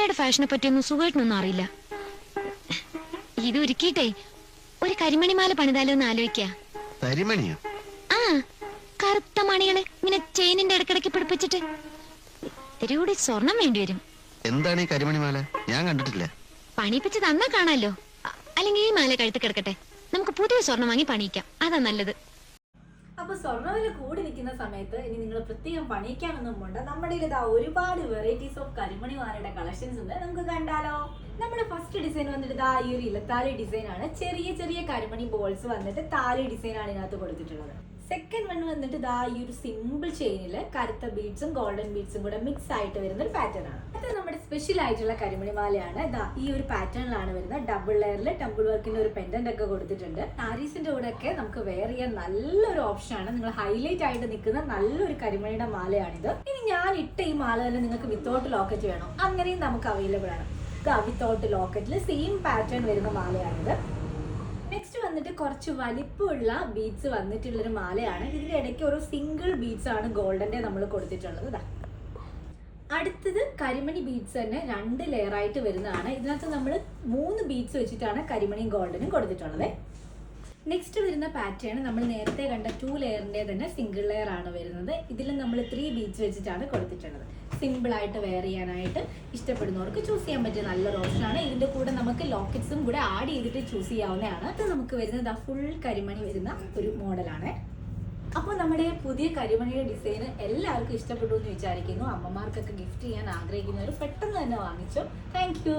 മണിമാലയുടെ ഫാഷനെ പറ്റിയൊന്നും സുഖമായിട്ടൊന്നും അറിയില്ല. ഇത് ഒരുക്കിയിട്ടേ ഒരു കരിമണിമാല പണിതാലോ എന്ന് ആലോചിക്ക. കരിമണിയോ? ആ, കറുത്ത മണികള് ഇങ്ങനെ ചെയിനിന്റെ ഇടക്കിടക്ക് പിടിപ്പിച്ചിട്ട്. ഇത്തിരി സ്വർണം വേണ്ടിവരും. എന്താണ് ഈ കരിമണിമാല? ഞാൻ കണ്ടിട്ടില്ല. പണിപ്പിച്ച് തന്നാ കാണാലോ. അല്ലെങ്കിൽ ഈ മാല കഴുത്ത് കിടക്കട്ടെ, നമുക്ക് പുതിയ സ്വർണം വാങ്ങി പണിയിക്കാം, അതാ നല്ലത്. അപ്പൊ സ്വർണ്ണവില കൂടി നിൽക്കുന്ന സമയത്ത് ഇനി നിങ്ങൾ പ്രത്യേകം പണിയിക്കാനൊന്നും പോണ്ട. നമ്മുടെ ഇതാ ഒരുപാട് വെറൈറ്റീസ് ഓഫ് കരിമണി മാലയുടെ കളക്ഷൻസ് ഉണ്ട്, നമുക്ക് കണ്ടാലോ. നമ്മുടെ ഫസ്റ്റ് ഡിസൈൻ വന്നിട്ട് ഇതാ ഈ ഒരു ഇലത്താലി ഡിസൈൻ ആണ്. ചെറിയ ചെറിയ കരിമണി ബോൾസ് വന്നിട്ട് താലി ഡിസൈൻ ആണ് ഇതിനകത്ത് കൊടുത്തിട്ടുള്ളത്. സെക്കൻഡ് വൺ വന്നിട്ട് ഇതാ ഈ ഒരു സിമ്പിൾ ചെയിനില് കറുത്ത ബീഡ്സും ഗോൾഡൻ ബീഡ്സും കൂടെ മിക്സ് ആയിട്ട് വരുന്ന ഒരു പാറ്റേൺ ആണ്. അത് നമ്മുടെ സ്പെഷ്യൽ ആയിട്ടുള്ള കരിമണി മാലയാണ്. ഇതാ ഈ ഒരു പാറ്റേണിലാണ് വരുന്നത്. ഡബിൾ ലെയറിൽ ടെമ്പിൾ വർക്കിന്റെ ഒരു പെൻഡന്റ് ഒക്കെ കൊടുത്തിട്ടുണ്ട്. സാരീസിന്റെ കൂടെ ഒക്കെ നമുക്ക് വെയർ ചെയ്യാൻ നല്ലൊരു ഓപ്ഷൻ ആണ്. നിങ്ങൾ ഹൈലൈറ്റ് ആയിട്ട് നിൽക്കുന്ന നല്ലൊരു കരിമണിയുടെ മാലയാണിത്. ഇനി ഞാൻ ഇട്ട ഈ മാല തന്നെ നിങ്ങൾക്ക് വിത്തൗട്ട് ലോക്കറ്റ് വേണോ, അങ്ങനെയും നമുക്ക് അവൈലബിൾ ആണ്. വിത്തൗട്ട് ലോക്കറ്റിൽ സെയിം പാറ്റേൺ വരുന്ന മാലയാണിത്. നെക്സ്റ്റ് വന്നിട്ട് കുറച്ച് വലിപ്പമുള്ള ബീഡ്സ് വന്നിട്ടുള്ളൊരു മാലയാണ്. ഇതിന്റെ ഇടയ്ക്ക് ഒരു സിംഗിൾ ബീഡ്സ് ആണ് ഗോൾഡന്റെ നമ്മൾ കൊടുത്തിട്ടുള്ളത്. അടുത്തത് കരിമണി ബീഡ്സ് തന്നെ 2 ലെയർ ആയിട്ട് വരുന്നതാണ്. ഇതിനകത്ത് നമ്മൾ 3 ബീഡ്സ് വെച്ചിട്ടാണ് കരിമണിയും ഗോൾഡനും കൊടുത്തിട്ടുള്ളത്. നെക്സ്റ്റ് വരുന്ന പാറ്റേൺ നമ്മൾ നേരത്തെ കണ്ട 2 ലെയറിന്റെ തന്നെ സിംഗിൾ ലെയർ ആണ് വരുന്നത്. ഇതിൽ നമ്മൾ 3 ബീഡ്സ് വെച്ചിട്ടാണ് കൊടുത്തിട്ടുള്ളത്. സിമ്പിൾ ആയിട്ട് വെയർ ചെയ്യാനായിട്ട് ഇഷ്ടപ്പെടുന്നവർക്ക് ചൂസ് ചെയ്യാൻ പറ്റിയ നല്ലൊരു ഓപ്ഷൻ ആണ്. ഇതിന്റെ കൂടെ നമുക്ക് ലോക്കറ്റ്സും കൂടെ ആഡ് ചെയ്തിട്ട് ചൂസ് ചെയ്യാവുന്നതാണ്. അത് നമുക്ക് വരുന്നത് ഫുൾ കരിമണി വരുന്ന ഒരു മോഡലാണ്. അപ്പോൾ നമ്മുടെ പുതിയ കരിമണിയുടെ ഡിസൈൻ എല്ലാവർക്കും ഇഷ്ടപ്പെട്ടു എന്ന് വിചാരിക്കുന്നു. അമ്മമാർക്കൊക്കെ ഗിഫ്റ്റ് ചെയ്യാൻ ആഗ്രഹിക്കുന്നവർ പെട്ടെന്ന് തന്നെ വാങ്ങിച്ചോ. താങ്ക്